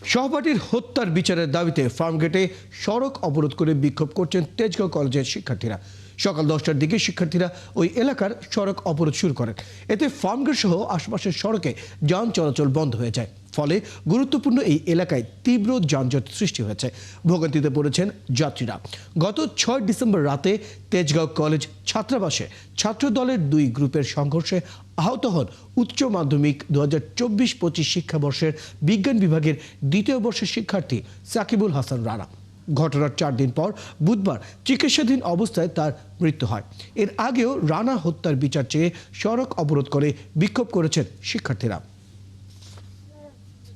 সহপাঠীর হত্যার বিচারের দাবিতে ফার্মগেটে সড়ক অবরোধ করে বিক্ষোভ করছেন তেজগাঁও কলেজের শিক্ষার্থীরা। সকাল 10টার দিকে শিক্ষার্থীরা ওই এলাকার সড়ক অবরোধ শুরু করেন। এতে ফার্মগেট সহ আশপাশের সড়কে যান চলাচল বন্ধ হয়ে যায়। ফলে গুরুত্বপূর্ণ এই এলাকায় তীব্র যানজট সৃষ্টি হয়েছে। ভোগান্তিতে পড়েছেন যাত্রীরা। গত 6 ডিসেম্বর রাতে তেজগাঁও কলেজ ছাত্রাবাসে ছাত্র দলের 2 গ্রুপের সংঘর্ষে আহত হন উচ্চ মাধ্যমিক 2024-25 শিক্ষাবর্ষের বিজ্ঞান বিভাগের 2য় বর্ষের শিক্ষার্থী সাকিবুল হাসান রানা। ঘটনার 4 দিন পর বুধবার চিকিৎসাধীন অবস্থায় তার মৃত্যু হয়। এর আগেও রানা হত্যার বিচার চেয়ে সড়ক অবরোধ করে বিক্ষোভ করেছেন শিক্ষার্থীরা।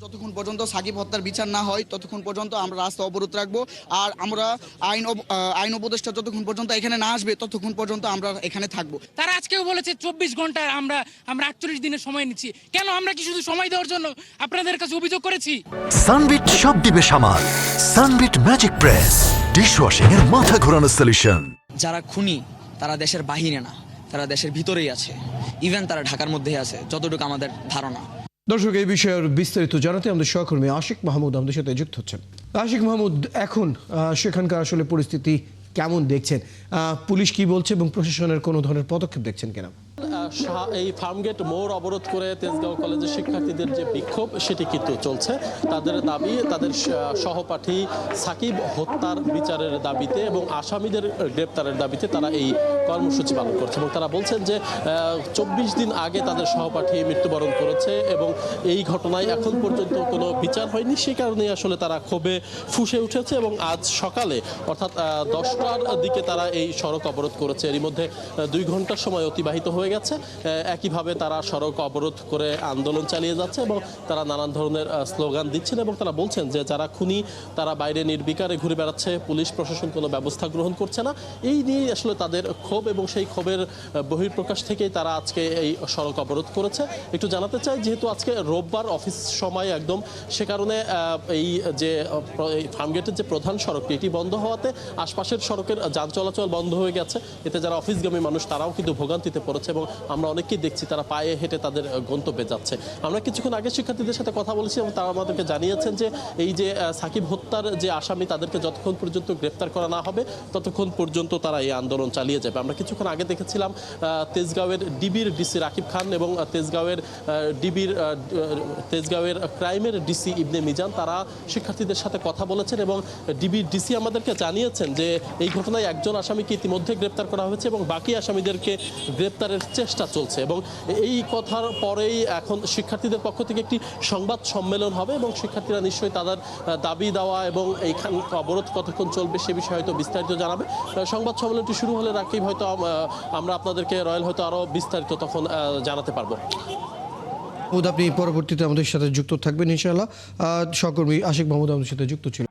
যতক্ষণ পর্যন্ত সাকিব হত্যার বিচার না হয় ততক্ষণ পর্যন্ত আমরা রাস্তা অবরোধ রাখবো। আর আমরা আইন উপদেষ্টা যতক্ষণ পর্যন্ত এখানে না আসবে ততক্ষণ পর্যন্ত আমরা এখানে থাকবো। তারা আজকেও বলেছে 24 ঘন্টা আমরা 48 দিনের সময় নিচ্ছি। কেন আমরা কি শুধু সময় দেওয়ার জন্য আপনাদের কাছে অভিযোগ করেছি? সানবিট সব দিবে সামাল। সানবিট ম্যাজিক প্রেস ডিশওয়াশিং এর মাথা ঘোরানো সলিউশন। যারা খুনি তারা দেশের বাহিরে না, তারা দেশের ভিতরেই আছে। ইভেন তারা ঢাকার মধ্যেই আছে, যতটুকু আমাদের ধারণা। দর্শক, এই বিষয়ে বিস্তারিত জানাতে আমাদের সহকর্মী আশিক মাহমুদ আমাদের সাথে যুক্ত হচ্ছেন। আশিক মাহমুদ, এখন সেখানকার আসলে পরিস্থিতি কেমন দেখছেন? পুলিশ কি বলছে এবং প্রশাসনের কোনো ধরনের পদক্ষেপ দেখছেন কিনা? এই ফার্মগেট মোড় অবরোধ করে তেজগাঁও কলেজের শিক্ষার্থীদের যে বিক্ষোভ সেটি কিন্তু চলছে। তাদের দাবি, তাদের সহপাঠী সাকিব হত্যার বিচারের দাবিতে এবং আসামিদের গ্রেপ্তারের দাবিতে তারা এই কর্মসূচি পালন করছে। এবং তারা বলছেন যে 24 দিন আগে তাদের সহপাঠী মৃত্যুবরণ করেছে এবং এই ঘটনায় এখন পর্যন্ত কোনো বিচার হয়নি। সেই কারণেই আসলে তারা ক্ষোভে ফুঁসে উঠেছে এবং আজ সকালে অর্থাৎ 10টার দিকে তারা এই সড়ক অবরোধ করেছে। এরই মধ্যে 2 ঘন্টার সময় অতিবাহিত হয়ে গেছে। একইভাবে তারা সড়ক অবরোধ করে আন্দোলন চালিয়ে যাচ্ছে এবং তারা নানান ধরনের স্লোগান দিচ্ছেন এবং তারা বলছেন যে যারা খুনি তারা বাইরে নির্বিকারে ঘুরে বেড়াচ্ছে, পুলিশ প্রশাসন কোনো ব্যবস্থা গ্রহণ করছে না। এই নিয়ে আসলে তাদের ক্ষোভ এবং সেই ক্ষোভের বহিঃপ্রকাশ থেকেই তারা আজকে এই সড়ক অবরোধ করেছে। একটু জানাতে চাই, যেহেতু আজকে রোববার অফিস সময় একদম, সে কারণে এই যে ফার্মগেটের যে প্রধান সড়কটি এটি বন্ধ হওয়াতে আশপাশের সড়কের যান চলাচল বন্ধ হয়ে গেছে। এতে যারা অফিসগামী মানুষ তারাও কিন্তু ভোগান্তিতে পড়েছে এবং আমরা অনেকেই দেখছি তারা পায়ে হেঁটে তাদের গন্তব্যে যাচ্ছে। আমরা কিছুক্ষণ আগে শিক্ষার্থীদের সাথে কথা বলেছি এবং তারা আমাদেরকে জানিয়েছেন যে এই যে সাকিব হত্যার যে আসামি তাদেরকে যতক্ষণ পর্যন্ত গ্রেপ্তার করা না হবে ততক্ষণ পর্যন্ত তারা এই আন্দোলন চালিয়ে যাবে। আমরা কিছুক্ষণ আগে দেখেছিলাম তেজগাঁওয়ের ডিবির ডিসি রাকিব খান এবং তেজগাঁওয়ের ক্রাইমের ডিসি ইবনে মিজান তারা শিক্ষার্থীদের সাথে কথা বলেছেন এবং ডিবির ডিসি আমাদেরকে জানিয়েছেন যে এই ঘটনায় একজন আসামিকে ইতিমধ্যে গ্রেপ্তার করা হয়েছে এবং বাকি আসামিদেরকে গ্রেপ্তারের চেষ্টা চলছে। এবং এই কথার পরেই এখন শিক্ষার্থীদের পক্ষ থেকে একটি সংবাদ সম্মেলন হবে এবং শিক্ষার্থীরা নিশ্চয়ই তাদের দাবি দেওয়া এবং এইখান অবরোধ কতক্ষণ চলবে সে বিষয়ে হয়তো বিস্তারিত জানাবে। সংবাদ সম্মেলনটি শুরু হলে রাকিব হয়তো আমরা আপনাদেরকে রয়্যাল হয়তো আরও বিস্তারিত তখন জানাতে পারবো। আপনি পরবর্তীতে আমাদের সাথে যুক্ত থাকবেন ইনশাআল্লাহ। সহকর্মী আশিক মাহমুদ আমাদের সাথে যুক্ত ছিল।